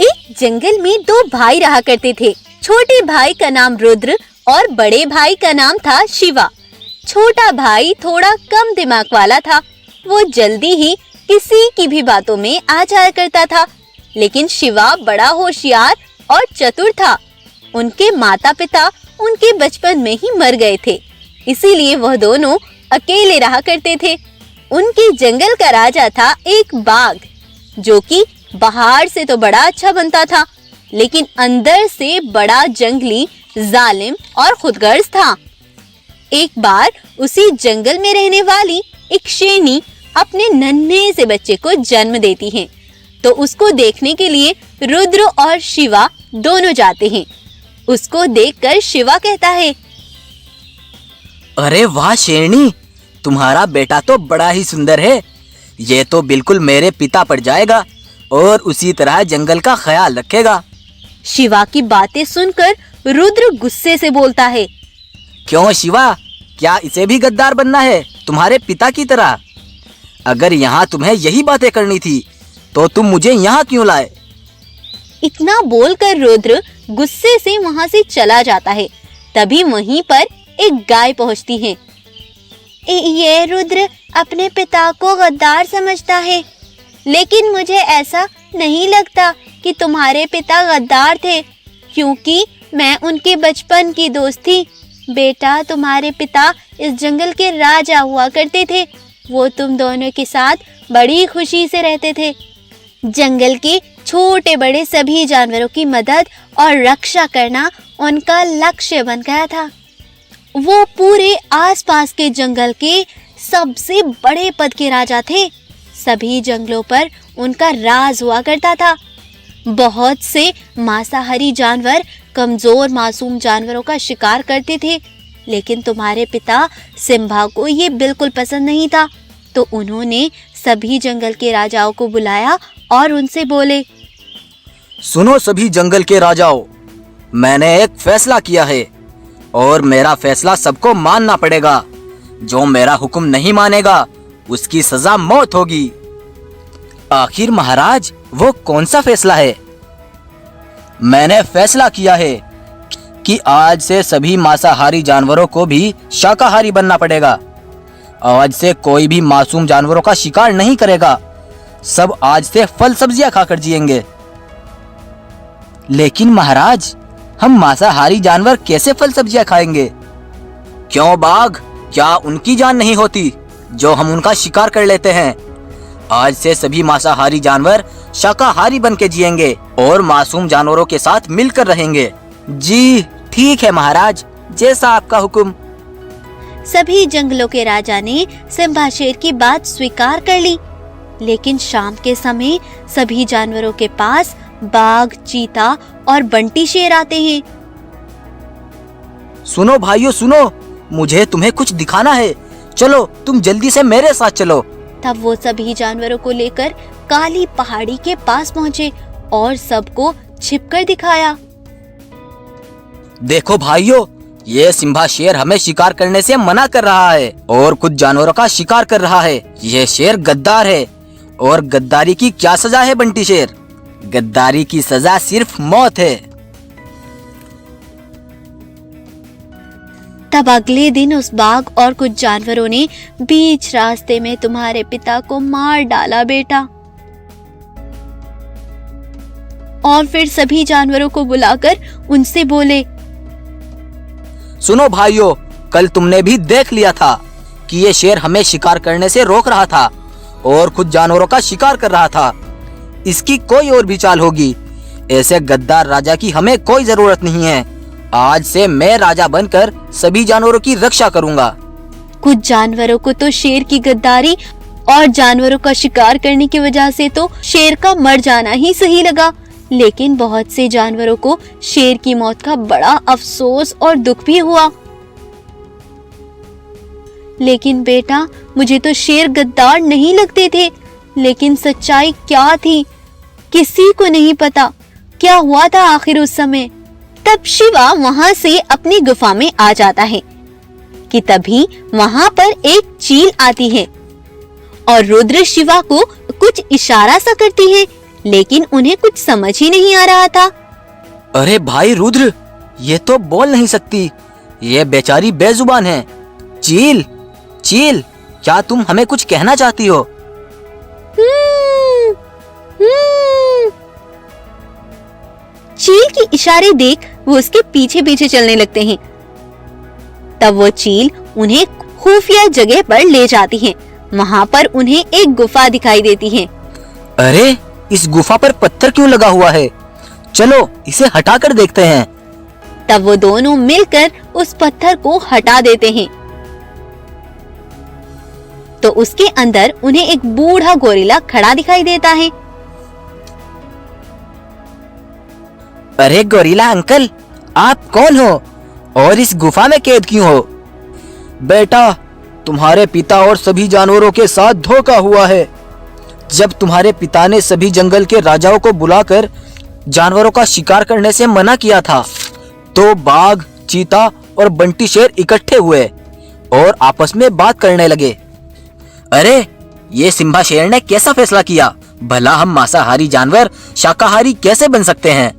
एक जंगल में दो भाई रहा करते थे। छोटे भाई का नाम रुद्र और बड़े भाई का नाम था शिवा। छोटा भाई थोड़ा कम दिमाग वाला था। वो जल्दी ही किसी की भी बातों में आ जाया करता था, लेकिन शिवा बड़ा होशियार और चतुर था। उनके माता पिता उनके बचपन में ही मर गए थे, इसीलिए वह दोनों अकेले रहा करते थे। उनके जंगल का राजा था एक बाघ, जो कि बाहर से तो बड़ा अच्छा बनता था, लेकिन अंदर से बड़ा जंगली, जालिम और खुदगर्ज था। एक बार उसी जंगल में रहने वाली एक शेरनी अपने नन्हे से बच्चे को जन्म देती है, तो उसको देखने के लिए रुद्र और शिवा दोनों जाते हैं। उसको देखकर शिवा कहता है, अरे वाह शेरनी, तुम्हारा बेटा तो बड़ा ही सुंदर है। ये तो बिल्कुल मेरे पिता पर जाएगा और उसी तरह जंगल का ख्याल रखेगा। शिवा की बातें सुनकर रुद्र गुस्से से बोलता है, क्यों शिवा, क्या इसे भी गद्दार बनना है तुम्हारे पिता की तरह? अगर यहाँ तुम्हें यही बातें करनी थी तो तुम मुझे यहाँ क्यों लाए? इतना बोलकर रुद्र गुस्से से वहाँ से चला जाता है। तभी वहीं पर एक गाय पहुँचती है। ये रुद्र अपने पिता को गद्दार समझता है, लेकिन मुझे ऐसा नहीं लगता कि तुम्हारे पिता गद्दार थे, क्योंकि मैं उनके बचपन की दोस्त थी। बेटा, तुम्हारे पिता इस जंगल के राजा हुआ करते थे। वो तुम दोनों के साथ बड़ी खुशी से रहते थे। जंगल के छोटे बड़े सभी जानवरों की मदद और रक्षा करना उनका लक्ष्य बन गया था। वो पूरे आसपास के जंगल के सबसे बड़े पद के राजा थे। सभी जंगलों पर उनका राज हुआ करता था। बहुत से मांसाहारी जानवर कमजोर मासूम जानवरों का शिकार करते थे, लेकिन तुम्हारे पिता सिम्बा को ये बिल्कुल पसंद नहीं था। तो उन्होंने सभी जंगल के राजाओं को बुलाया और उनसे बोले, सुनो सभी जंगल के राजाओं, मैंने एक फैसला किया है और मेरा फैसला सबको मानना पड़ेगा। जो मेरा हुक्म नहीं मानेगा उसकी सजा मौत होगी। आखिर महाराज, वो कौन सा फैसला है? मैंने फैसला किया है कि आज से सभी मांसाहारी जानवरों को भी शाकाहारी बनना पड़ेगा। आज से कोई भी मासूम जानवरों का शिकार नहीं करेगा। सब आज से फल सब्जियां खाकर जिएंगे। लेकिन महाराज, हम मांसाहारी जानवर कैसे फल सब्जियां खाएंगे? क्यों बाघ, क्या उनकी जान नहीं होती जो हम उनका शिकार कर लेते हैं? आज से सभी मांसाहारी जानवर शाकाहारी बन के जिएंगे और मासूम जानवरों के साथ मिलकर रहेंगे। जी ठीक है महाराज, जैसा आपका हुक्म। सभी जंगलों के राजा ने सिम्बा शेर की बात स्वीकार कर ली। लेकिन शाम के समय सभी जानवरों के पास बाघ, चीता और बंटी शेर आते हैं। सुनो भाइयों सुनो, मुझे तुम्हें कुछ दिखाना है। चलो तुम जल्दी से मेरे साथ चलो। तब वो सभी जानवरों को लेकर काली पहाड़ी के पास पहुँचे और सबको छिपकर दिखाया। देखो भाइयों, ये सिम्बा शेर हमें शिकार करने से मना कर रहा है और कुछ जानवरों का शिकार कर रहा है। ये शेर गद्दार है और गद्दारी की क्या सजा है बंटी शेर? गद्दारी की सजा सिर्फ मौत है। तब अगले दिन उस बाघ और कुछ जानवरों ने बीच रास्ते में तुम्हारे पिता को मार डाला बेटा। और फिर सभी जानवरों को बुलाकर उनसे बोले, सुनो भाइयों, कल तुमने भी देख लिया था कि ये शेर हमें शिकार करने से रोक रहा था और खुद जानवरों का शिकार कर रहा था। इसकी कोई और भी चाल होगी। ऐसे गद्दार राजा की हमें कोई जरूरत नहीं है। आज से मैं राजा बनकर सभी जानवरों की रक्षा करूंगा। कुछ जानवरों को तो शेर की गद्दारी और जानवरों का शिकार करने की वजह से तो शेर का मर जाना ही सही लगा, लेकिन बहुत से जानवरों को शेर की मौत का बड़ा अफसोस और दुख भी हुआ। लेकिन बेटा, मुझे तो शेर गद्दार नहीं लगते थे, लेकिन सच्चाई क्या थी किसी को नहीं पता। क्या हुआ था आखिर उस समय? तब शिवा वहां से अपनी गुफा में आ जाता है कि तभी वहां पर एक चील आती है और रुद्र शिवा को कुछ इशारा सा करती है लेकिन उन्हें कुछ समझ ही नहीं आ रहा था। अरे भाई रुद्र, ये तो बोल नहीं सकती, ये बेचारी बेजुबान है। चील, चील, क्या तुम हमें कुछ कहना चाहती हो? चील की इशारे देख वो उसके पीछे पीछे चलने लगते हैं। तब वो चील उन्हें खुफिया जगह पर ले जाती है। वहाँ पर उन्हें एक गुफा दिखाई देती है। अरे, इस गुफा पर पत्थर क्यों लगा हुआ है? चलो इसे हटाकर देखते हैं। तब वो दोनों मिलकर उस पत्थर को हटा देते हैं। तो उसके अंदर उन्हें एक बूढ़ा गोरिल्ला खड़ा दिखाई देता है। अरे गोरिल्ला अंकल, आप कौन हो और इस गुफा में कैद क्यों हो? बेटा, तुम्हारे पिता और सभी जानवरों के साथ धोखा हुआ है। जब तुम्हारे पिता ने सभी जंगल के राजाओं को बुलाकर जानवरों का शिकार करने से मना किया था, तो बाघ, चीता और बंटी शेर इकट्ठे हुए और आपस में बात करने लगे। अरे, ये सिम्बा शेर ने कैसा फैसला किया? भला हम मांसाहारी जानवर शाकाहारी कैसे बन सकते हैं?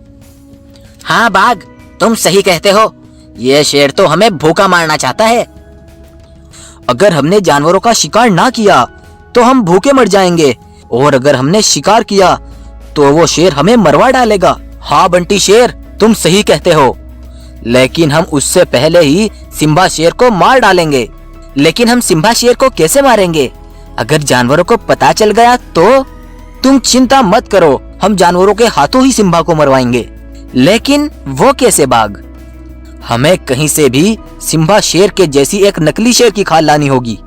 हाँ बाघ, तुम सही कहते हो। ये शेर तो हमें भूखा मारना चाहता है। अगर हमने जानवरों का शिकार ना किया तो हम भूखे मर जाएंगे, और अगर हमने शिकार किया तो वो शेर हमें मरवा डालेगा। हाँ बंटी शेर, तुम सही कहते हो, लेकिन हम उससे पहले ही सिम्बा शेर को मार डालेंगे। लेकिन हम सिम्बा शेर को कैसे मारेंगे? अगर जानवरों को पता चल गया तो? तुम चिंता मत करो, हम जानवरों के हाथों ही सिम्बा को मरवाएंगे। लेकिन वो कैसे बाघ? हमें कहीं से भी सिम्बा शेर के जैसी एक नकली शेर की खाल लानी होगी,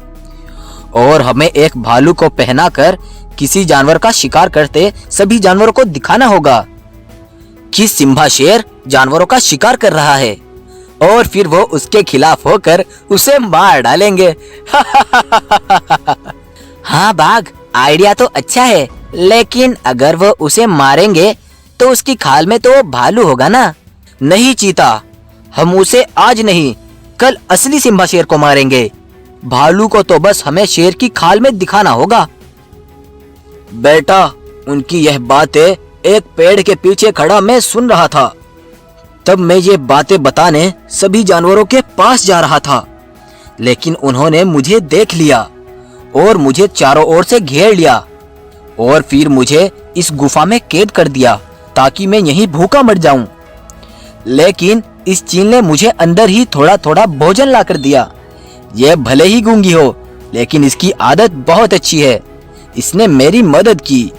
और हमें एक भालू को पहनाकर किसी जानवर का शिकार करते सभी जानवरों को दिखाना होगा कि सिम्बा शेर जानवरों का शिकार कर रहा है, और फिर वो उसके खिलाफ होकर उसे मार डालेंगे। हाँ बाघ, आइडिया तो अच्छा है, लेकिन अगर वो उसे मारेंगे तो उसकी खाल में तो वो भालू होगा ना। नहीं चीता, हम उसे आज नहीं कल असली सिम्बा शेर को मारेंगे। भालू को तो बस हमें शेर की खाल में दिखाना होगा। बेटा, उनकी यह बातें एक पेड़ के पीछे खड़ा मैं सुन रहा था। तब मैं ये बातें बताने सभी जानवरों के पास जा रहा था, लेकिन उन्होंने मुझे देख लिया और मुझे चारों ओर से घेर लिया, और फिर मुझे इस गुफा में कैद कर दिया ताकि मैं यहीं भूखा मर जाऊं। लेकिन इस चील ने मुझे अंदर ही थोड़ा थोड़ा भोजन ला कर दिया। यह भले ही गूंगी हो, लेकिन इसकी आदत बहुत अच्छी है। इसने मेरी मदद की।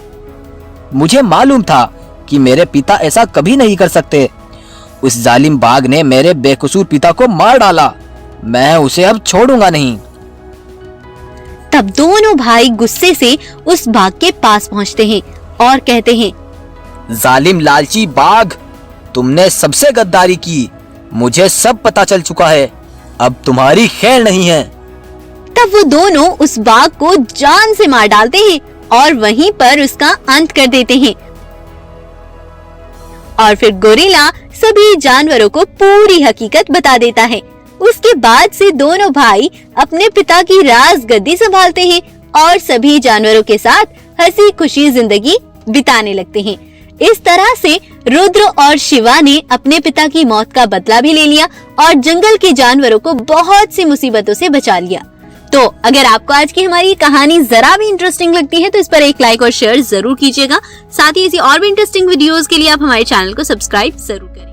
मुझे मालूम था कि मेरे पिता ऐसा कभी नहीं कर सकते। उस जालिम बाघ ने मेरे बेकसूर पिता को मार डाला। मैं उसे अब छोड़ूंगा नहीं। तब दोनों भाई गुस्से से उस बाघ के पास पहुंचते हैं और कहते हैं, जालिम लालची बाघ, तुमने सबसे गद्दारी की। मुझे सब पता चल चुका है, अब तुम्हारी खैर नहीं है। तब वो दोनों उस बाघ को जान से मार डालते हैं और वहीं पर उसका अंत कर देते हैं। और फिर गोरिल्ला सभी जानवरों को पूरी हकीकत बता देता है। उसके बाद से दोनों भाई अपने पिता की राजगद्दी संभालते हैं और सभी जानवरों के साथ हंसी खुशी जिंदगी बिताने लगते हैं। इस तरह से रुद्र और शिवा ने अपने पिता की मौत का बदला भी ले लिया और जंगल के जानवरों को बहुत सी मुसीबतों से बचा लिया। तो अगर आपको आज की हमारी कहानी जरा भी इंटरेस्टिंग लगती है तो इस पर एक लाइक और शेयर जरूर कीजिएगा। साथ ही ऐसी और भी इंटरेस्टिंग वीडियोस के लिए आप हमारे चैनल को सब्सक्राइब जरूर करें।